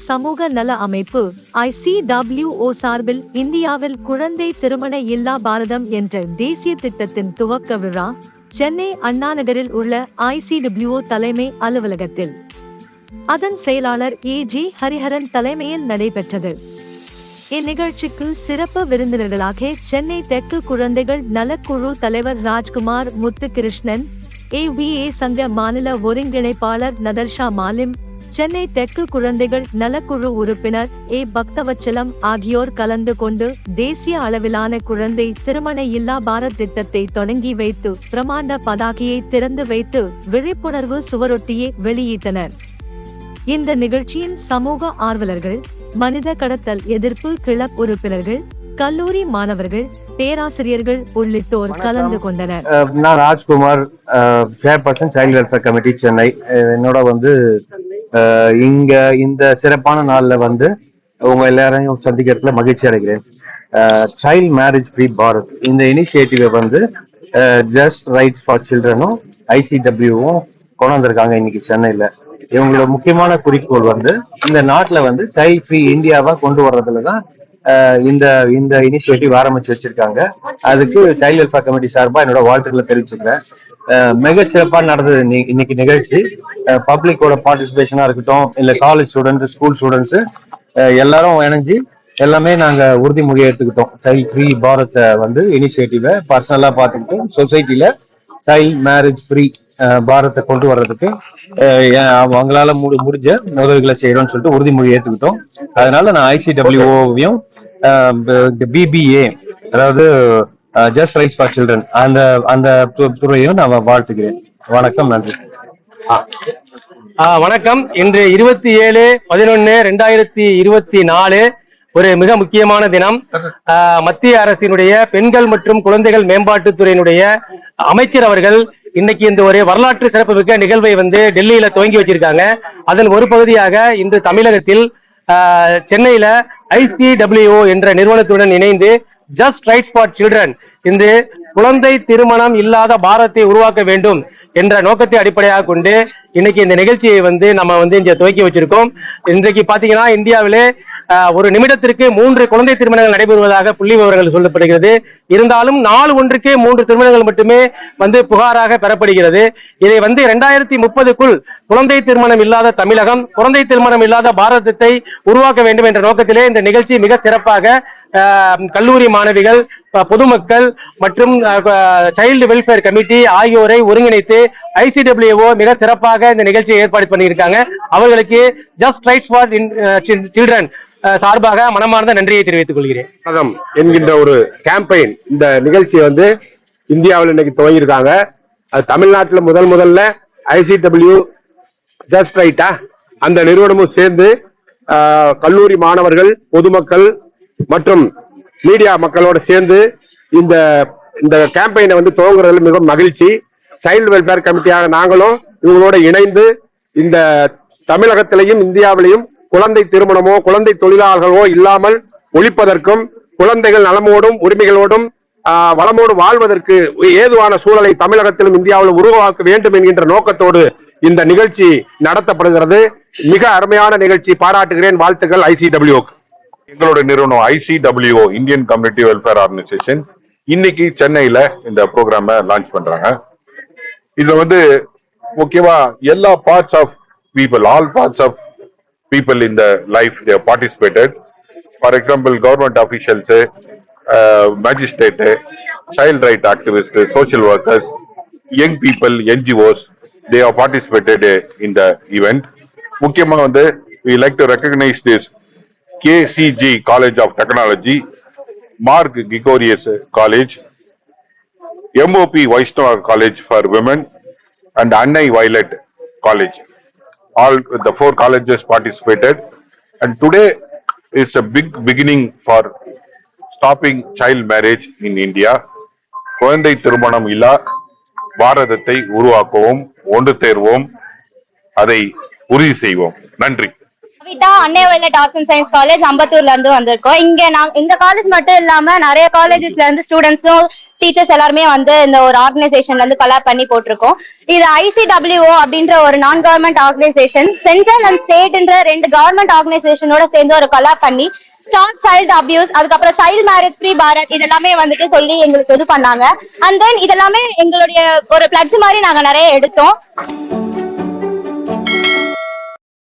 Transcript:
சமூக நல அமைப்பு ICWO சார்பில் இந்தியாவில் குழந்தை திருமண இல்லா பாரதம் என்ற தேசிய திட்டத்தின் துவக்க விழா சென்னை அண்ணாநகரில் உள்ள ICWO தலைமை அலுவலகத்தில் அதன் செயலாளர் AG ஹரிஹரன் தலைமையில் நடைபெற்றது. இந்நிகழ்ச்சிக்கு சிறப்பு விருந்தினர்களாக சென்னை தெற்கு குழந்தைகள் நலக்குழு தலைவர் ராஜ்குமார் முத்துகிருஷ்ணன், AVA சங்க மாநில ஒருங்கிணைப்பாளர் நதர்ஷா மாலிம், சென்னை தெற்கு குழந்தைகள் நலக்குழு உறுப்பினர் A பக்தவச்சலம் ஆகியோர் கலந்து கொண்டு தேசிய அளவிலான குழந்தை திருமண இல்லா பாரத் திட்டத்தை தொடங்கி வைத்து பிரமாண்ட பதாகையை திறந்து வைத்து விழிப்புணர்வு சுவரொட்டியை வெளியிட்டனர். இந்த நிகழ்ச்சியின் சமூக ஆர்வலர்கள், மனித கடத்தல் எதிர்ப்பு கிளப் உறுப்பினர்கள், கல்லூரி மாணவர்கள், பேராசிரியர்கள் உள்ளிட்டோர் கலந்து கொண்டனர். நான் Rajkumar, chairperson child welfare committee Chennai. என்னோட இங்க இந்த சிறப்பான நாள்ல உங்க எல்லாரையும் சந்திக்கிறதுல மகிழ்ச்சி அடைகிறேன். சைல்ட் மேரேஜ் ஃப்ரீ பாரத் இந்த இனிஷியேட்டிவ் ஜஸ்ட் ரைட்ஸ் ஃபார் சில்ட்ரனும் ICWவும் கொண்டு வந்திருக்காங்க இன்னைக்கு சென்னையில. இவங்களோட முக்கியமான குறிக்கோள் இந்த நாட்டுல சைல்ட் ஃப்ரீ இந்தியாவா கொண்டு வர்றதுலதான் இந்த இந்த இனிஷியேட்டிவ் ஆரம்பிச்சு வச்சிருக்காங்க. அதுக்கு சைல்ட் வெல்ஃபேர் கமிட்டி சார்பா என்னோட வாழ்த்துக்களை தெரிவிச்சுக்கிறேன். மிகச்சிறப்பா நடந்தது இன்னைக்கு நிகழ்ச்சி. பப்ளிக்கோட பார்ட்டிசிபேஷனா இருக்கட்டும், இல்ல காலேஜ் ஸ்டூடெண்ட்ஸ், ஸ்கூல் ஸ்டூடெண்ட்ஸ் எல்லாரும் இணைஞ்சு எல்லாமே நாங்க உறுதிமொழி எடுத்துக்கிட்டோம். சைல்ட் ஃப்ரீ பாரத்தை இனிஷியேட்டிவை பர்சனலா பார்த்துக்கிட்டோம். சொசைட்டில சைல்ட் மேரேஜ் ஃப்ரீ பாரத்தை கொண்டு வர்றதுக்கு அவங்களால முடிஞ்ச உதவிகளை செய்யறோம்னு சொல்லிட்டு உறுதிமொழி ஏற்றுக்கிட்டோம். அதனால நான் ICWOவையும் BBA, அதாவது ஜஸ்ட் ரைட்ஸ் ஃபார் சில்ட்ரன், அந்த துறையும் நான் வாழ்த்துக்கிறேன். வணக்கம், நன்றி. வணக்கம். இன்று 27/11/2024 ஒரு மிக முக்கியமான தினம். மத்திய அரசினுடைய பெண்கள் மற்றும் குழந்தைகள் மேம்பாட்டுத்துறையினுடைய அமைச்சர் அவர்கள் இன்னைக்கு இந்த ஒரு வரலாற்று சிறப்புமிக்க நிகழ்வை டெல்லியில துவங்கி வச்சிருக்காங்க. அதன் ஒரு பகுதியாக இன்று தமிழகத்தில் சென்னையில ICWO என்ற நிறுவனத்துடன் இணைந்து ஜஸ்ட் ரைட்ஸ் ஃபார் சில்ட்ரன், இந்த குழந்தை திருமணம் இல்லாத பாரத்தை உருவாக்க வேண்டும் என்ற நோக்கத்தை அடிப்படையாக கொண்டு இன்னைக்கு இந்த நிகழ்ச்சியை நம்ம இங்க துவக்கி வச்சிருக்கோம். இன்றைக்கு பாத்தீங்கன்னா இந்தியாவிலே ஒரு நிமிடத்திற்கு 3 குழந்தை திருமணங்கள் நடைபெறுவதாக புள்ளி விவரங்கள் சொல்லப்படுகிறது. இருந்தாலும் நாள் ஒன்றுக்கு 3 திருமணங்கள் மட்டுமே புகாராக பெறப்படுகிறது. இதை 2030க்குள் குழந்தை திருமணம் இல்லாத தமிழகம், குழந்தை திருமணம் இல்லாத பாரதத்தை உருவாக்க வேண்டும் என்ற நோக்கத்திலே இந்த நிகழ்ச்சி மிக சிறப்பாக கல்லூரி மாணவிகள், பொதுமக்கள் மற்றும் சைல்டு வெல்ஃபேர் கமிட்டி ஆகியோரை ஒருங்கிணைத்து ICWO மிக சிறப்பாக இந்த நிகழ்ச்சியை ஏற்பாடு பண்ணியிருக்காங்க. அவர்களுக்கு ஜஸ்ட் ரைட்ஸ் ஃபார் சில்ட்ரன் சார்பாக மனமார்ந்த நன்றியை தெரிவித்துக் கொள்கிறேன். என்கின்ற ஒரு கேம்பெயின், இந்த நிகழ்ச்சி இந்தியாவில் இன்னைக்கு துவங்கியிருக்காங்க. அது தமிழ்நாட்டில் முதல்ல ICWO ஜஸ்ட் ரைட்டா அந்த நிறுவனமும் சேர்ந்து கல்லூரி மாணவர்கள், பொதுமக்கள் மற்றும் மீடியா மக்களோட சேர்ந்து இந்த இந்த கேம்பெயினை துவங்குறதுல மிக மகிழ்ச்சி. சைல்டு வெல்ஃபேர் கமிட்டியாக நாங்களும் இவங்களோட இணைந்து இந்த தமிழகத்திலையும் இந்தியாவிலையும் குழந்தை திருமணமோ குழந்தை தொழிலாளர்களோ இல்லாமல் ஒழிப்பதற்கும், குழந்தைகள் நலமோடும் உரிமைகளோடும் வளமோடும் வாழ்வதற்கு ஏதுவான சூழலை தமிழகத்திலும் இந்தியாவிலும் உருவாக்க வேண்டும் என்கின்ற நோக்கத்தோடு இந்த நிகழ்ச்சி நடத்தப்படுகிறது. மிக அருமையான நிகழ்ச்சி, பாராட்டுகிறேன். வாழ்த்துக்கள் ICWO. எங்களுடைய நிறுவனம் ICWO, Indian community welfare organisation, இன்னைக்கு சென்னையில இந்த ப்ரோக்ராம லான்ச் பண்றாங்க. இது முக்கியமா எல்லா parts of people, all parts of people in the life they have participated. For example, government officials, magistrate, child right activists, social workers, young people, NGOs, they have participated in the event. முக்கியமா we like to recognize this KCG College of Technology, Mark Gregorius College, MOP Vaishnava College for Women, and Annai Violet College. All the 4 colleges participated, and today is a big beginning for stopping child marriage in India. குழந்தை திருமணம் இல்லா பாரதத்தை உருவாக்குவோம், ஒன்று சேர்வோம், அதை உறுதி செய்வோம். நன்றி. Kavitha Annai violet arts and science college அம்பத்தூர்ல இருந்து வந்திருக்கோம். இந்த காலேஜ் மட்டும் இல்லாம நிறைய காலேஜஸ்ல இருந்து ஸ்டூடெண்ட்ஸும் டீச்சர்ஸ் எல்லாருமே வந்து இந்த ஒரு ஆர்கனைசேஷன்ல இருந்து கொலாப் பண்ணி போட்டிருக்கோம். இது ICWO அப்படின்ற ஒரு நான் கவர்மெண்ட் ஆர்கனைசேஷன் சென்ட்ரல் அண்ட் ஸ்டேட்ன்ற 2 கவர்மெண்ட் ஆர்கனைசேஷனோட சேர்ந்து ஒரு கொலாப் பண்ணி ஸ்டாப் சைல்டு அபியூஸ், அதுக்கப்புறம் சைல்டு மேரேஜ் ஃப்ரீ பாரத் இதெல்லாமே வந்துட்டு சொல்லி எங்களுக்கு இது பண்ணாங்க. அண்ட் தென் இதெல்லாமே எங்களுடைய ஒரு பிளட்ஜ் மாதிரி நாங்க நிறைய எடுத்தோம்.